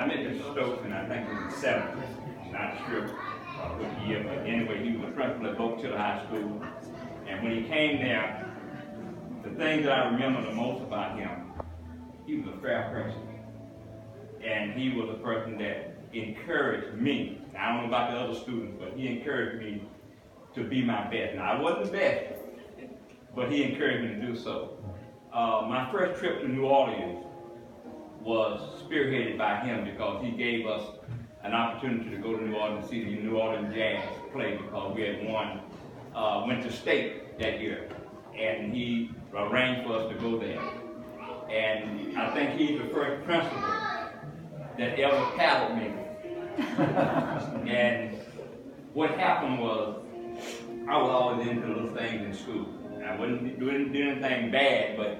I met Mr. Stokes, and I think it was the 70s. Not sure what year, but anyway, he was the principal at Boat Hill High School. And when he came there, the thing that I remember the most about him, he was a fair person. And he was a person that encouraged me. I don't know about the other students, but he encouraged me to be my best. Now, I wasn't the best, but he encouraged me to do so. My first trip to New Orleans was spearheaded by him because he gave us an opportunity to go to New Orleans and see the New Orleans Jazz play because we had went to state that year. And he arranged for us to go there. And I think he's the first principal that ever paddled me. And what happened was, I was always into little things in school. I wouldn't do anything bad, but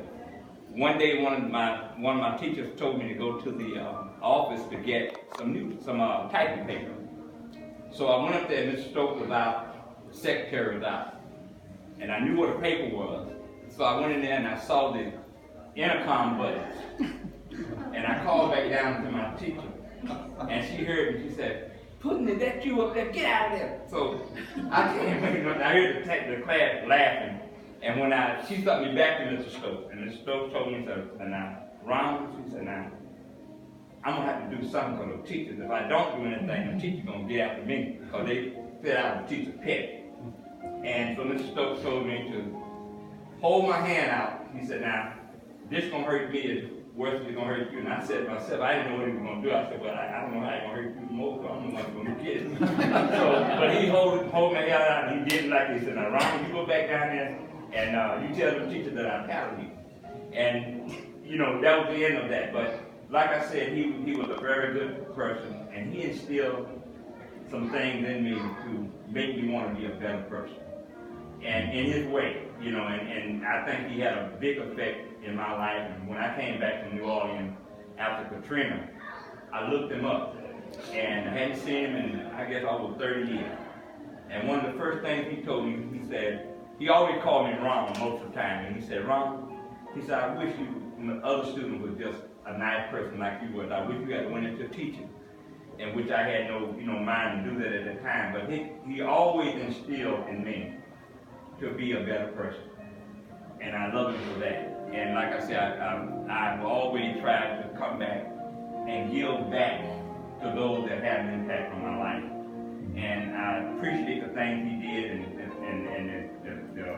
one day one of my teachers told me to go to the office to get some typing paper. So I went up there, and Mr. Stokes was out, the secretary was out, and I knew what a paper was. So I went in there and I saw the intercom buttons, and I called back down to my teacher, and she heard me. She said, "Putting it that you up there, get out of there." So I came in, I heard the class laughing, and when she sent me back to Mr. Stokes, and Mr. Stokes told me, "Now, Ronald," she said, "now, I'm going to have to do something for the teachers. If I don't do anything, the teacher's going to get after me, because they said I was a teacher's pet." And so Mr. Stokes told me to hold my hand out. He said, "Now, this is going to hurt me as worse as it's going to hurt you." And I said to myself, I didn't know what he was going to do. I said, "Well, I don't know how it's going to hurt you more, because I'm the one who's going to get it." But he hold my hand out, and he did it like this. He said, "Now, Ronald, you go back down there, and you tell the teacher that I paddled you." And, that was the end of that. But like I said, he was a very good person, and he instilled some things in me to make me want to be a better person. And in his way, and I think he had a big effect in my life. And when I came back from New Orleans after Katrina, I looked him up, and I hadn't seen him in, I guess, over 30 years. And one of the first things he told me, he said, he always called me Ronald most of the time, and he said, "Ronald," he said, "I wish other students was just a nice person like you was. I wish you had went into teaching," in which I had no, mind to do that at the time. But he always instilled in me to be a better person, and I love him for that. And like I said, I've always tried to come back and give back to those that had an impact on my life. And I appreciate the things he did, and the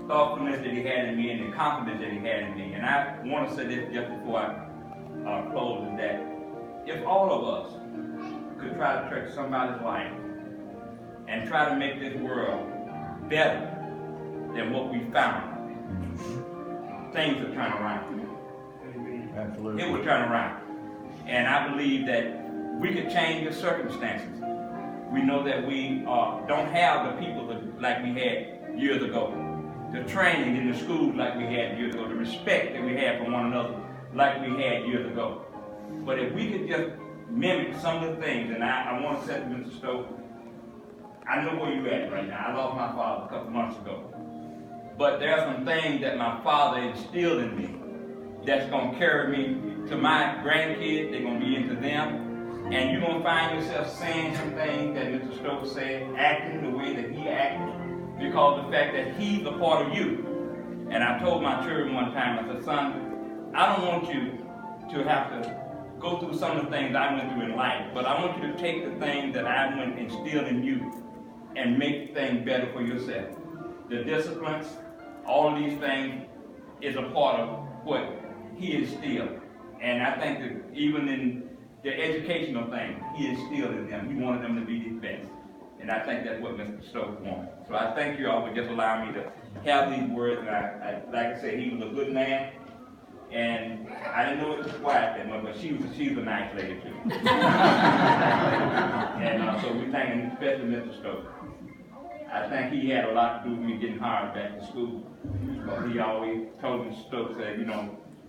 thoughtfulness that he had in me, and the confidence that he had in me. And I want to say this just before I close, is that if all of us could try to touch somebody's life and try to make this world better than what we found, things will turn around. Absolutely. It will turn around. And I believe that we could change the circumstances. We know that we don't have the people like we had years ago, the training in the schools like we had years ago, the respect that we had for one another like we had years ago. But if we could just mimic some of the things, and I want to say to Mr. Stokes, I know where you're at right now. I lost my father a couple months ago. But there are some things that my father instilled in me that's going to carry me to my grandkids. They're going to be into them. And you're going to find yourself saying some things that Mr. Stokes said, acting the way that he acted, because of the fact that he's a part of you. And I told my children one time, I said, "Son, I don't want you to have to go through some of the things I went through in life, but I want you to take the things that I went and instill in you and make things better for yourself. The disciplines, all of these things is a part of what he instilled." And I think that even in the educational thing, he instilled in them. He wanted them to be the best. And I think that's what Mr. Stokes wanted. So I thank you all for just allowing me to have these words. And I like I said, he was a good man. And I didn't know it was quiet that much, but she was a nice lady too. And so we thank him, especially Mr. Stokes. I think he had a lot to do with me getting hired back to school. But he always told Mr. Stokes that,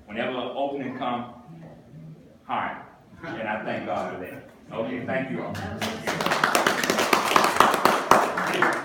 whenever an opening comes, hire. And I thank God for that. Okay, thank you all.